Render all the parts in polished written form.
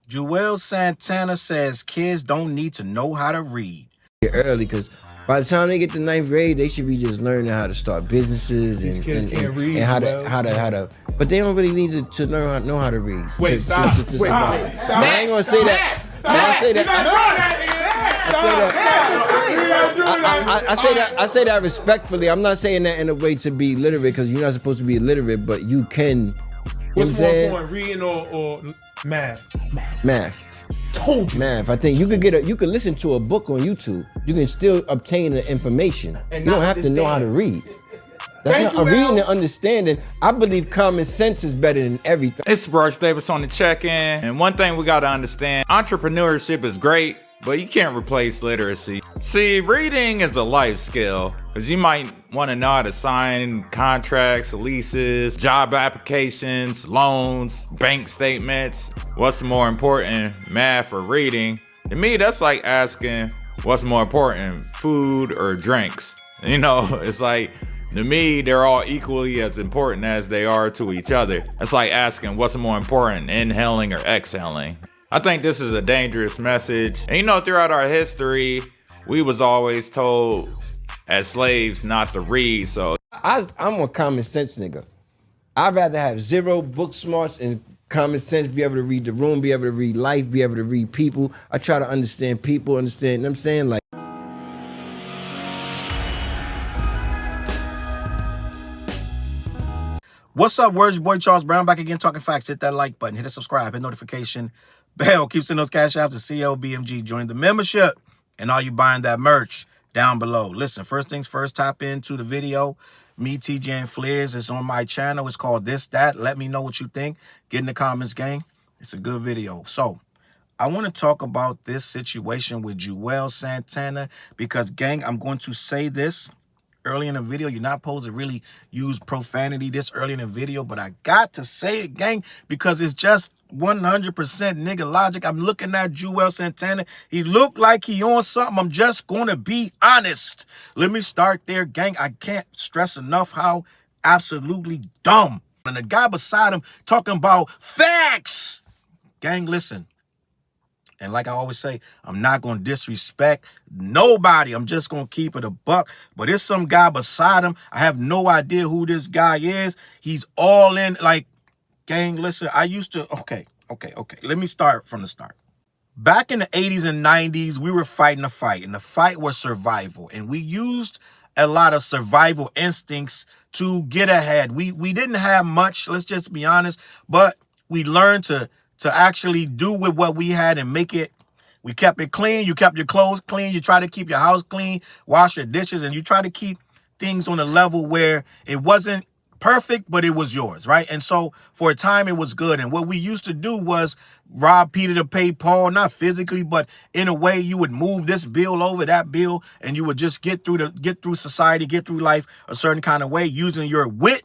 Juelz Santana says kids don't need to know how to read. Early, because by the time they get to 9th grade, they should be just learning how to start businesses and how to. But they don't really need to know how to read. Wait, stop. I ain't gonna say that. I say that respectfully. I'm not saying that in a way to be illiterate, because you're not supposed to be illiterate, but you can. What's more important, reading or math? Math. Told you. Math. I think you could listen to a book on YouTube. You can still obtain the information. And you don't have to know how to read. That's not reading and understanding. I believe common sense is better than everything. It's Bryce Davis on the check-in, and one thing we gotta understand: entrepreneurship is great, but you can't replace literacy. See, reading is a life skill, because you might want to know how to sign contracts, leases, job applications, loans, bank statements. What's more important, math or reading? To me, that's like asking what's more important, food or drinks. You know, it's like, to me, they're all equally as important as they are to each other. It's like asking what's more important, inhaling or exhaling. I think this is a dangerous message. And you know, throughout our history, we was always told as slaves not to read, so. I'm a common sense nigga. I'd rather have 0 book smarts and common sense, be able to read the room, be able to read life, be able to read people. I try to understand people, you know what I'm saying? Like, What's up, words? Your boy Charles Brown back again, talking facts. Hit that like button, hit the subscribe, hit notification bell. Keep sending those cash apps to CLBMG. Join the membership, and all you buying that merch down below. Listen, first things first, tap into the video. Me, TJ, and Flares is on my channel. It's called This, That. Let me know what you think. Get in the comments, gang. It's a good video. So, I want to talk about this situation with Juelz Santana because, gang, I'm going to say this early in the video. You're not supposed to really use profanity this early in the video, but I got to say it, gang, because it's just 100% nigga logic. I'm looking at Juelz Santana. He looked like he on something. I'm just going to be honest. Let me start there, gang. I can't stress enough how absolutely dumb. And the guy beside him talking about facts. Gang, listen. And like I always say, I'm not going to disrespect nobody. I'm just going to keep it a buck. But it's some guy beside him. I have no idea who this guy is. He's all in. Like, gang, listen, I used to... Okay. Let me start from the start. Back in the 80s and 90s, we were fighting a fight. And the fight was survival. And we used a lot of survival instincts to get ahead. We didn't have much, let's just be honest. But we learned to actually do with what we had and make it. We kept it clean. You kept your clothes clean. You try to keep your house clean, wash your dishes, and you try to keep things on a level where it wasn't perfect, but it was yours, right? And so for a time, it was good. And what we used to do was rob Peter to pay Paul, not physically, but in a way you would move this bill over that bill, and you would just get through society, get through life a certain kind of way using your wit,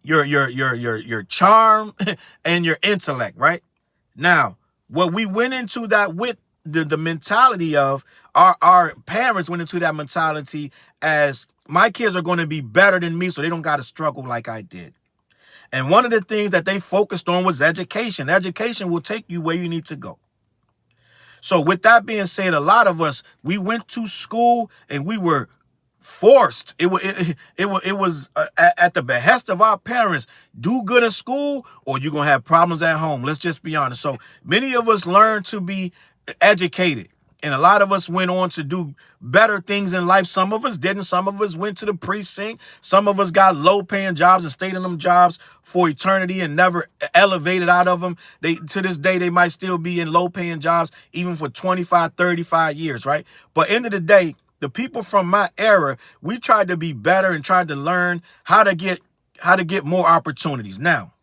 your charm and your intellect, right? Now, what we went into that with the mentality of our parents went into that mentality as my kids are going to be better than me, so they don't got to struggle like I did. And one of the things that they focused on was education. Education will take you where you need to go. So with that being said, a lot of us, we went to school and we were forced. It was at the behest of our parents. Do good in school or you're going to have problems at home. Let's just be honest. So many of us learned to be educated. And a lot of us went on to do better things in life. Some of us didn't. Some of us went to the precinct. Some of us got low-paying jobs and stayed in them jobs for eternity and never elevated out of them. To this day, they might still be in low-paying jobs even for 25, 35 years, right? But end of the day, the people from my era, we tried to be better and tried to learn how to get more opportunities. Now,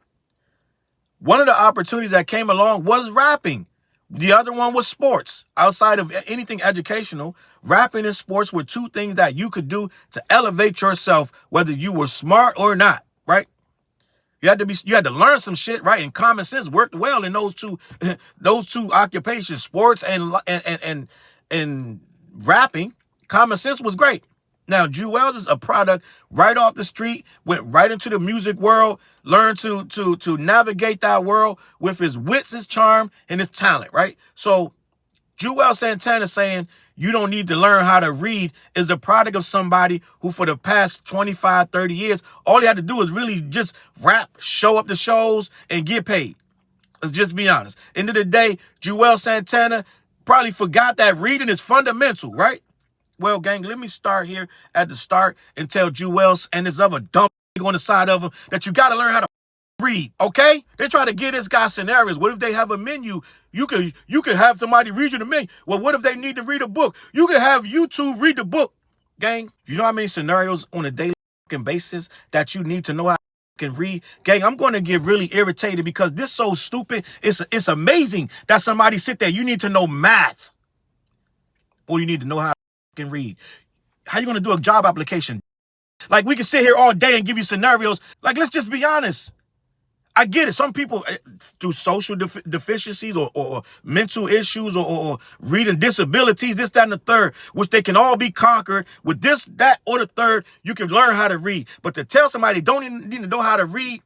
one of the opportunities that came along was rapping. The other one was sports. Outside of anything educational, rapping and sports were two things that you could do to elevate yourself, whether you were smart or not, right? You had to learn some shit, right? And common sense worked well in those two occupations, sports and rapping. Common sense was great. Now, Juelz is a product right off the street, went right into the music world, learned to navigate that world with his wits, his charm, and his talent, right? So Juelz Santana saying you don't need to learn how to read is the product of somebody who for the past 25, 30 years, all he had to do is really just rap, show up to shows, and get paid. Let's just be honest. End of the day, Juelz Santana probably forgot that reading is fundamental, right? Well, gang, let me start here at the start and tell Juelz and this other dumb on the side of him that you got to learn how to read, okay? They try to give this guy scenarios. What if they have a menu? You could have somebody read you the menu. Well, what if they need to read a book? You could have YouTube read the book, gang. You know how many scenarios on a daily basis that you need to know how to read? Gang, I'm going to get really irritated because this so stupid. It's amazing that somebody sit there. You need to know math. Or you need to know how to read. How you going to do a job application? Like, we can sit here all day and give you scenarios. Like, let's just be honest. I get it. Some people, through social deficiencies or mental issues or reading disabilities, this, that, and the third, which they can all be conquered with this, that, or the third, you can learn how to read. But to tell somebody don't even need to know how to read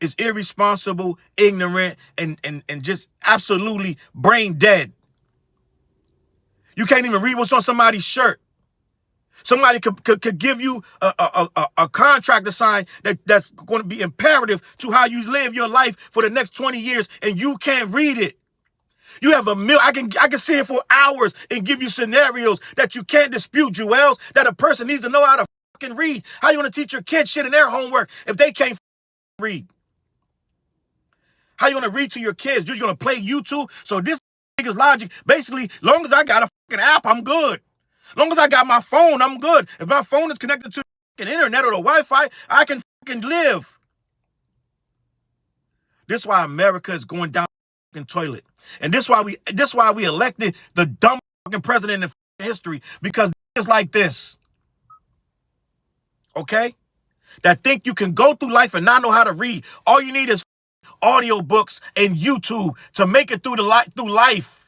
is irresponsible, ignorant, and just absolutely brain dead. You can't even read what's on somebody's shirt. Somebody could give you a contract to sign that's going to be imperative to how you live your life for the next 20 years, and you can't read it. You have I can sit here for hours and give you scenarios that you can't dispute, Juelz, that a person needs to know how to fucking read. How you want to teach your kids shit in their homework if they can't read? How you want to read to your kids? You're going to play YouTube? So this nigga's logic, basically, long as I got a fucking app, I'm good. Long as I got my phone, I'm good. If my phone is connected to the internet or the Wi-Fi, I can fucking live. This is why America is going down the fucking toilet. And this is why we elected the dumb fucking president in history, because it's like this. Okay? That think you can go through life and not know how to read. All you need is audiobooks and YouTube to make it through life.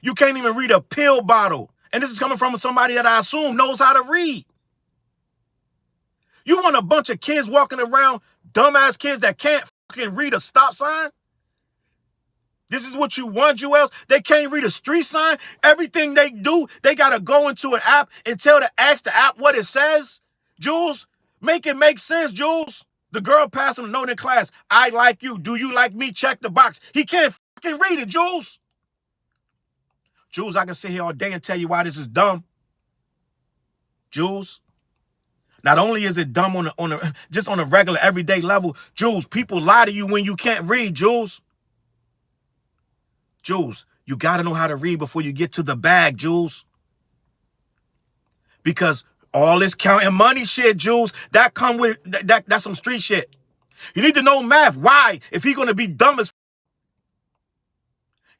You can't even read a pill bottle. And this is coming from somebody that I assume knows how to read. You want a bunch of kids walking around, dumbass kids that can't fucking read a stop sign? This is what you want, Juelz? They can't read a street sign? Everything they do, they got to go into an app and ask the app what it says? Jules, make it make sense, Jules. The girl passed him a note in class. I like you. Do you like me? Check the box. He can't fucking read it, Jules. Jules, I can sit here all day and tell you why this is dumb. Jules, not only is it dumb just on a regular everyday level, Jules, people lie to you when you can't read, Jules. Jules, you got to know how to read before you get to the bag, Jules. Because all this counting money shit, Jules, that's some street shit. You need to know math. Why? If he's going to be dumb as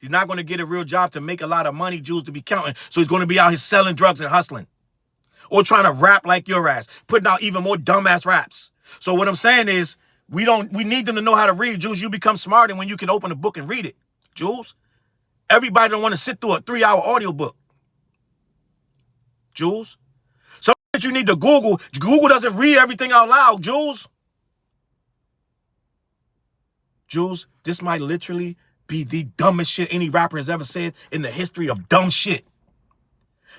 he's not going to get a real job to make a lot of money, Jules, to be counting. So he's going to be out here selling drugs and hustling. Or trying to rap like your ass. Putting out even more dumbass raps. So what I'm saying is, we need them to know how to read, Jules. You become smarter when you can open a book and read it, Jules. Everybody don't want to sit through a 3-hour audiobook. Jules. Something that you need to Google. Google doesn't read everything out loud, Jules. Jules, this might literally be the dumbest shit any rapper has ever said in the history of dumb shit.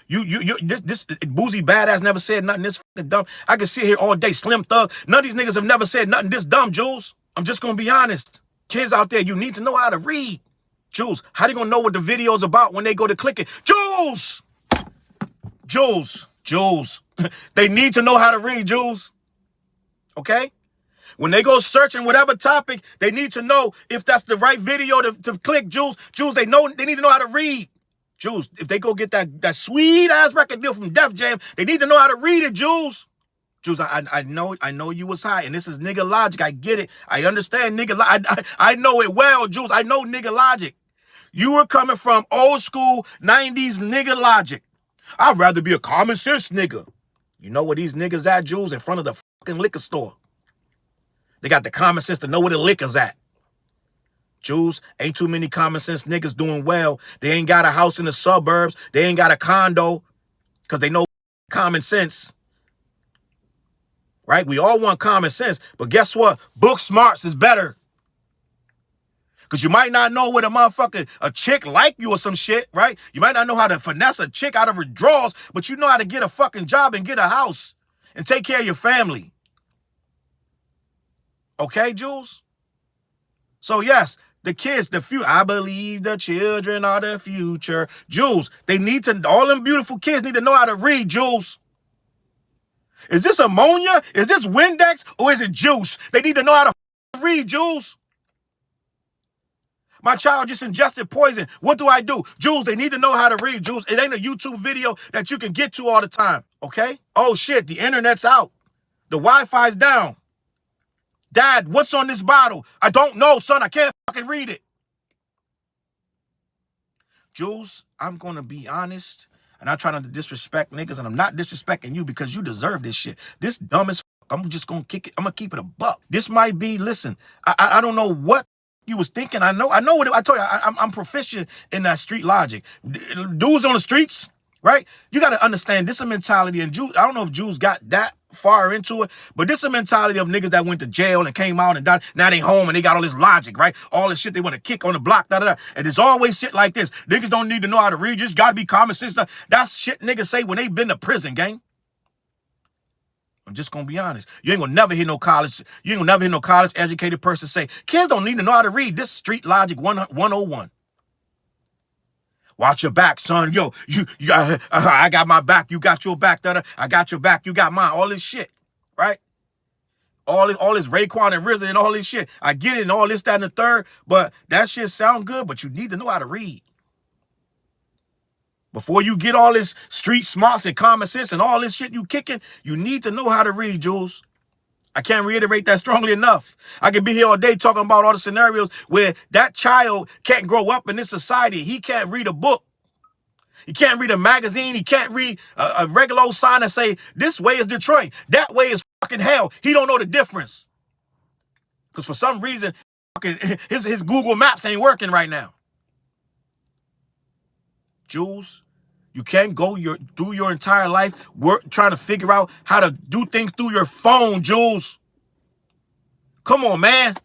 This Boozy Badass never said nothing this fucking dumb. I can sit here all day, Slim Thug. None of these niggas have never said nothing this dumb, Jules. I'm just gonna be honest. Kids out there, you need to know how to read. Jules, how they gonna know what the video's about when they go to click it? Jules! Jules. They need to know how to read, Jules. Okay? When they go searching whatever topic, they need to know if that's the right video to click, Jules. Jules, they need to know how to read. Jules, if they go get that sweet-ass record deal from Def Jam, they need to know how to read it, Jules. Jules, I know you was high, and this is nigga logic. I get it. I understand nigga logic. I know it well, Jules. I know nigga logic. You were coming from old school 90s nigga logic. I'd rather be a common sense nigga. You know where these niggas at, Jules? In front of the fucking liquor store. They got the common sense to know where the liquor's at. Jules, ain't too many common sense niggas doing well. They ain't got a house in the suburbs. They ain't got a condo because they know common sense. Right? We all want common sense, but guess what? Book smarts is better. Because you might not know what a chick like you or some shit, right? You might not know how to finesse a chick out of her drawers, but you know how to get a fucking job and get a house and take care of your family. Okay, Jules? So yes, the kids, the future. I believe the children are the future. Jules, they need to, all them beautiful kids need to know how to read, Jules. Is this ammonia? Is this Windex? Or is it juice? They need to know how to read, Jules. My child just ingested poison. What do I do? Jules, they need to know how to read, Jules. It ain't a YouTube video that you can get to all the time, okay? Oh, shit, the internet's out. The Wi-Fi's down. Dad, what's on this bottle? I don't know, son. I can't fucking read it. Jules, I'm going to be honest, and I try not to disrespect niggas, and I'm not disrespecting you because you deserve this shit. This dumb as fuck. I'm just going to kick it. I'm going to keep it a buck. This might be, listen, I don't know what you was thinking. I know what I told you. I'm proficient in that street logic. Dudes on the streets, right? You got to understand this is a mentality, and Jews, I don't know if Jews got that far into it, but this is a mentality of niggas that went to jail and came out and died. Now they home and they got all this logic, right? All this shit they want to kick on the block, da da da. And there's always shit like this. Niggas don't need to know how to read. Just got to be common sense. That's shit niggas say when they been to prison, gang. I'm just gonna be honest. You ain't gonna never hear no college educated person say, kids don't need to know how to read. This street logic 101. Watch your back, son. Yo, I got my back. You got your back. I got your back. You got mine. All this shit, right? All this Raekwon and RZA and all this shit. I get it and all this, that, and the third, but that shit sound good, but you need to know how to read. Before you get all this street smarts and common sense and all this shit you kicking, you need to know how to read, Jules. I can't reiterate that strongly enough. I could be here all day talking about all the scenarios where that child can't grow up in this society. He can't read a book. He can't read a magazine. He can't read a regular old sign that say, this way is Detroit. That way is fucking hell. He don't know the difference. Because for some reason, his Google Maps ain't working right now. Jules, you can't go through your entire life trying to figure out how to do things through your phone, Jules. Come on, man.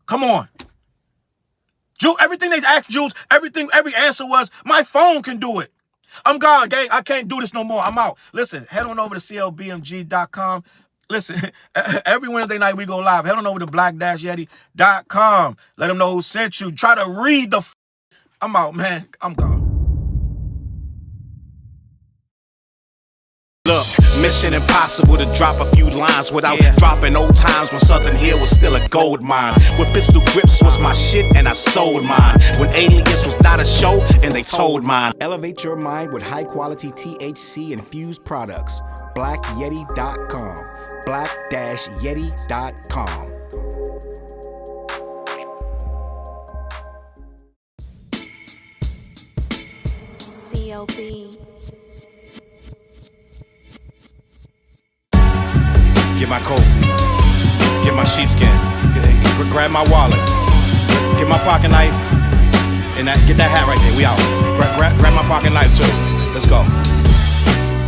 Come on. Jules, everything they asked Jules, every answer was, my phone can do it. I'm gone, gang. I can't do this no more. I'm out. Listen, head on over to CLBMG.com. Listen, every Wednesday night we go live. Head on over to black-yeti.com. Let them know who sent you. Try to read the I'm out, man. I'm gone. Look, mission impossible to drop a few lines without dropping old times when Southern Hill was still a gold mine. When pistol grips was my shit and I sold mine. When Alias was not a show and they told mine. Elevate your mind with high quality THC infused products. BlackYeti.com. Black-Yeti.com. CLB. Get my coat, get my sheepskin, grab my wallet, get my pocket knife, and get that hat right there. We out. Grab my pocket knife too. Let's go.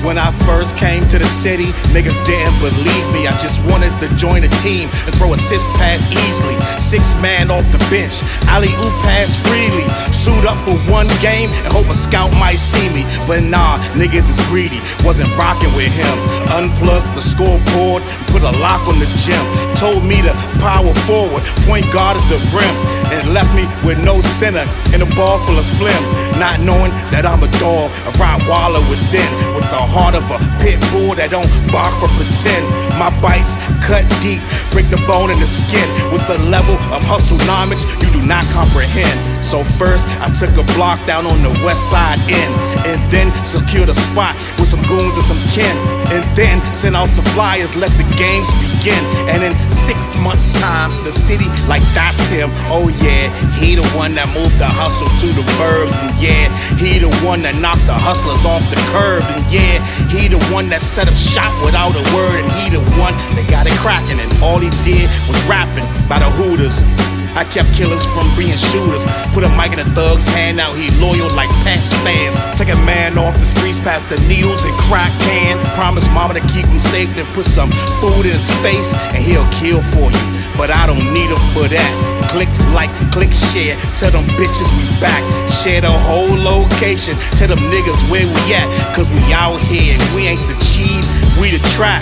When I first came to the city, niggas didn't believe me. I just wanted to join a team and throw assist pass easily. 6 man off the bench, alley-oop pass freely. Suit up for one game and hope a scout might see me. But nah, niggas is greedy, wasn't rocking with him. Unplugged the scoreboard, put a lock on the gym. Told me to power forward, point guard at the rim. And left me with no center and a ball full of phlegm. Not knowing that I'm a dog, a Rottweiler within. With the heart of a pit bull that don't bark for pretend. My bites cut deep, break the bone and the skin. With the level of hustlenomics you do not comprehend. So first I took a block down on the west side end. And then secured a spot with some goons and some kin. And then sent out some flyers, let the games begin. And in 6 months time, the city like that's him. Oh yeah, he the one that moved the hustle to the burbs. And yeah, he the one that knocked the hustlers off the curb. And yeah, he the one that set up shop without a word. And he the one that got it cracking. And all he did was rapping by the Hooters. I kept killers from being shooters. Put a mic in a thug's hand, out he loyal like Pats fans. Take a man off the streets past the needles and crack cans. Promise mama to keep him safe, then put some food in his face, and he'll kill for you. But I don't need him for that. Click, like, click, share. Tell them bitches we back. Share the whole location. Tell them niggas where we at. Cause we out here and we ain't the cheese, we the trap.